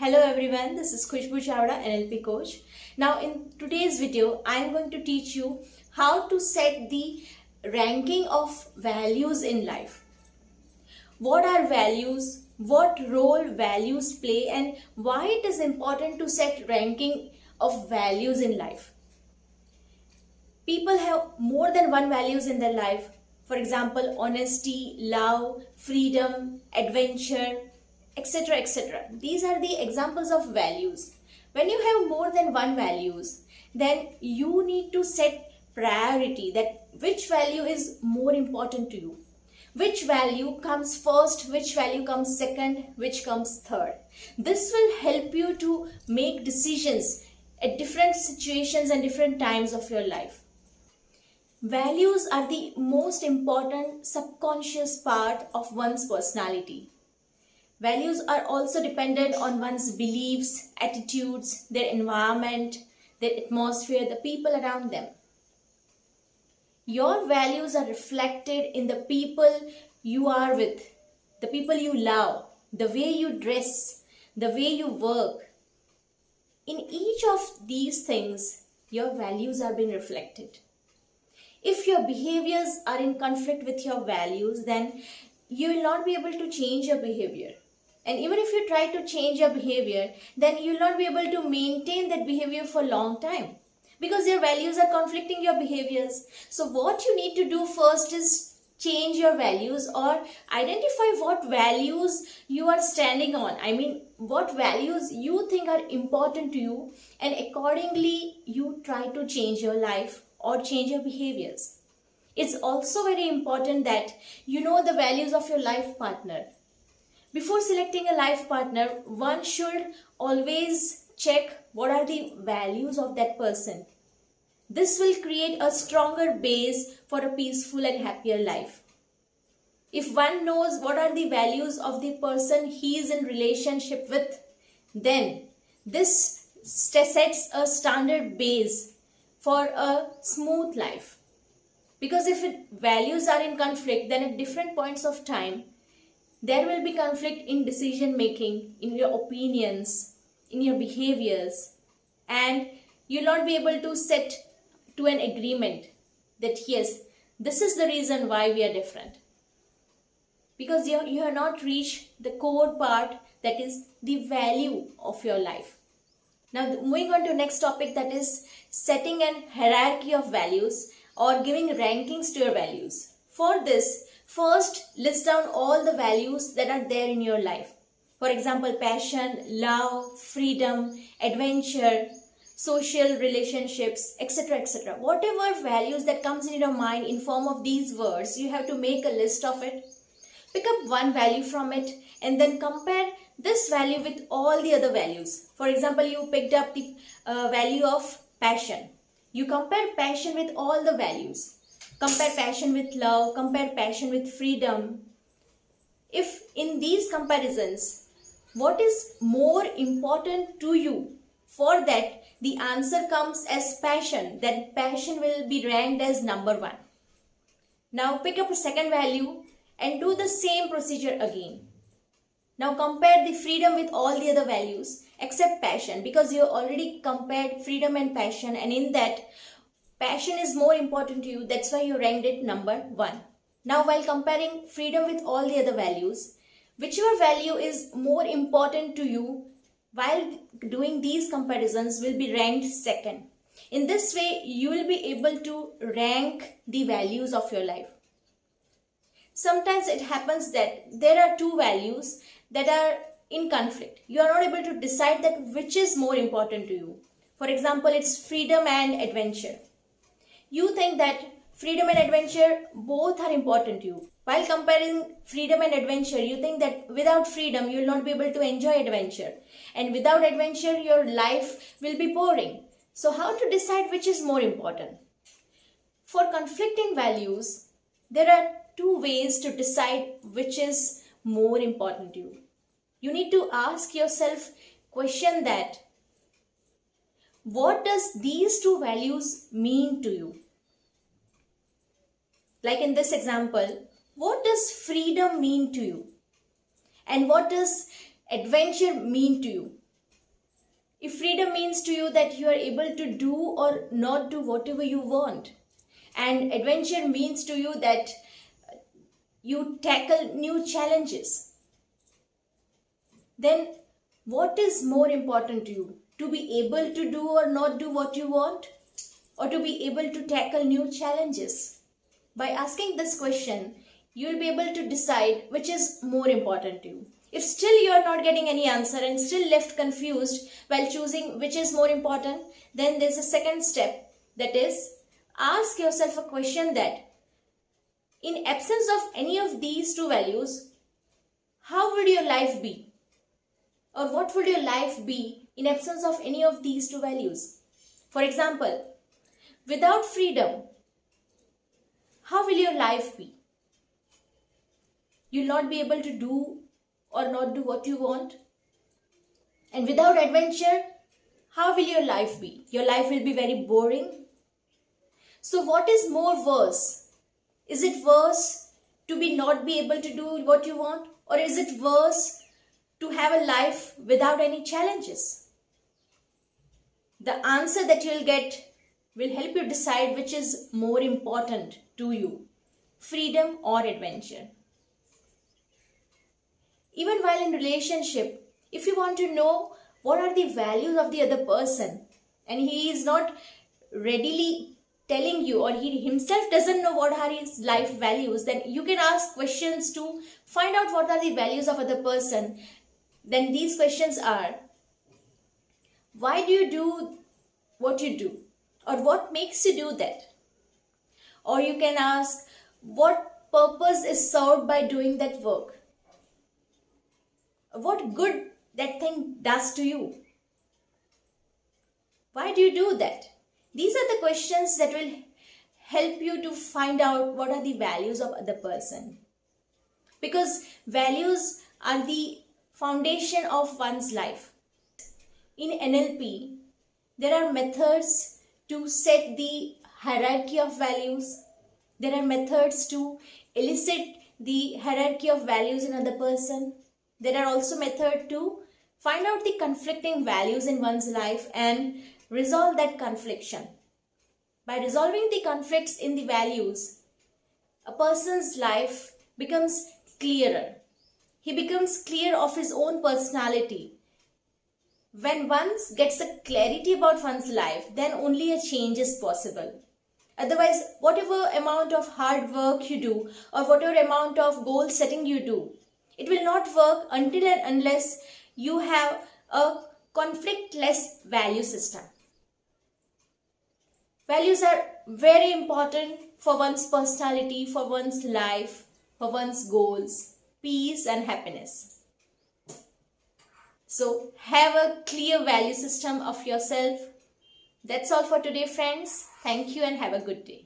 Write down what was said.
Hello everyone, this is Khushbu Chawda, NLP coach. Now in today's video, I am going to teach you how to set the ranking of values in life. What are values, what role values play, and why it is important to set ranking of values in life. People have more than one values in their life. For example, honesty, love, freedom, adventure, etc. etc. These are the examples of values. When you have more than one values, then you need to set priority, that which value is more important to you. Which value comes first, which value comes second, which comes third. This will help you to make decisions at different situations and different times of your life. Values are the most important subconscious part of one's personality. Values are also dependent on one's beliefs, attitudes, their environment, their atmosphere, the people around them. Your values are reflected in the people you are with, the people you love, the way you dress, the way you work. In each of these things, your values are being reflected. If your behaviors are in conflict with your values, then you will not be able to change your behavior. And even if you try to change your behavior, then you will not be able to maintain that behavior for a long time, because your values are conflicting your behaviors. So what you need to do first is change your values, or identify what values you are standing on. I mean, what values you think are important to you, and accordingly you try to change your life or change your behaviors. It's also very important that you know the values of your life partner. Before selecting a life partner, one should always check what are the values of that person. This will create a stronger base for a peaceful and happier life. If one knows what are the values of the person he is in relationship with, then this sets a standard base for a smooth life. Because if values are in conflict, then at different points of time, there will be conflict in decision making, in your opinions, in your behaviors, and you'll not be able to set to an agreement that yes, this is the reason why we are different. Because you have not reached the core part, that is the value of your life. Now moving on to next topic, that is setting an hierarchy of values or giving rankings to your values. For this, first list down all the values that are there in your life. For example, passion, love, freedom, adventure, social relationships, etc. etc. Whatever values that comes in your mind in form of these words, you have to make a list of it. Pick up one value from it and then compare this value with all the other values. For example, you picked up the value of passion. You compare passion with all the values. Compare passion with love, compare passion with freedom. If in these comparisons, what is more important to you, for that the answer comes as passion, then passion will be ranked as number one. Now pick up a second value and do the same procedure again. Now compare the freedom with all the other values except passion, because you already compared freedom and passion, and in that passion is more important to you, that's why you ranked it number one. Now while comparing freedom with all the other values, whichever value is more important to you while doing these comparisons will be ranked second. In this way, you will be able to rank the values of your life. Sometimes it happens that there are two values that are in conflict. You are not able to decide that which is more important to you. For example, it's freedom and adventure. You think that freedom and adventure both are important to you. While comparing freedom and adventure, you think that without freedom, you will not be able to enjoy adventure. And without adventure, your life will be boring. So how to decide which is more important? For conflicting values, there are two ways to decide which is more important to you. You need to ask yourself question that, what does these two values mean to you? Like in this example, what does freedom mean to you? And what does adventure mean to you? If freedom means to you that you are able to do or not do whatever you want, and adventure means to you that you tackle new challenges, then what is more important to you? To be able to do or not do what you want, or to be able to tackle new challenges? By asking this question, you will be able to decide which is more important to you. If still you are not getting any answer and still left confused while choosing which is more important, then there's a second step, that is, ask yourself a question that, in absence of any of these two values, how would your life be? Or what would your life be in absence of any of these two values? For example, without freedom, how will your life be? You'll not be able to do or not do what you want. And without adventure, how will your life be? Your life will be very boring. So what is more worse? Is it worse to be not be able to do what you want? Or is it worse to have a life without any challenges? The answer that you'll get will help you decide which is more important to you, freedom or adventure. Even while in relationship, if you want to know what are the values of the other person and he is not readily telling you, or he himself doesn't know what are his life values, then you can ask questions to find out what are the values of other person. Then these questions are, why do you do what you do? Or what makes you do that? Or you can ask, what purpose is served by doing that work? What good that thing does to you? Why do you do that? These are the questions that will help you to find out what are the values of other person. Because values are the foundation of one's life. In NLP, there are methods to set the hierarchy of values. There are methods to elicit the hierarchy of values in other person. There are also methods to find out the conflicting values in one's life and resolve that confliction. By resolving the conflicts in the values, a person's life becomes clearer. He becomes clear of his own personality. When one gets a clarity about one's life, then only a change is possible. Otherwise, whatever amount of hard work you do or whatever amount of goal setting you do, it will not work until and unless you have a conflict-less value system. Values are very important for one's personality, for one's life, for one's goals, peace and happiness. So have a clear value system of yourself. That's all for today, friends. Thank you and have a good day.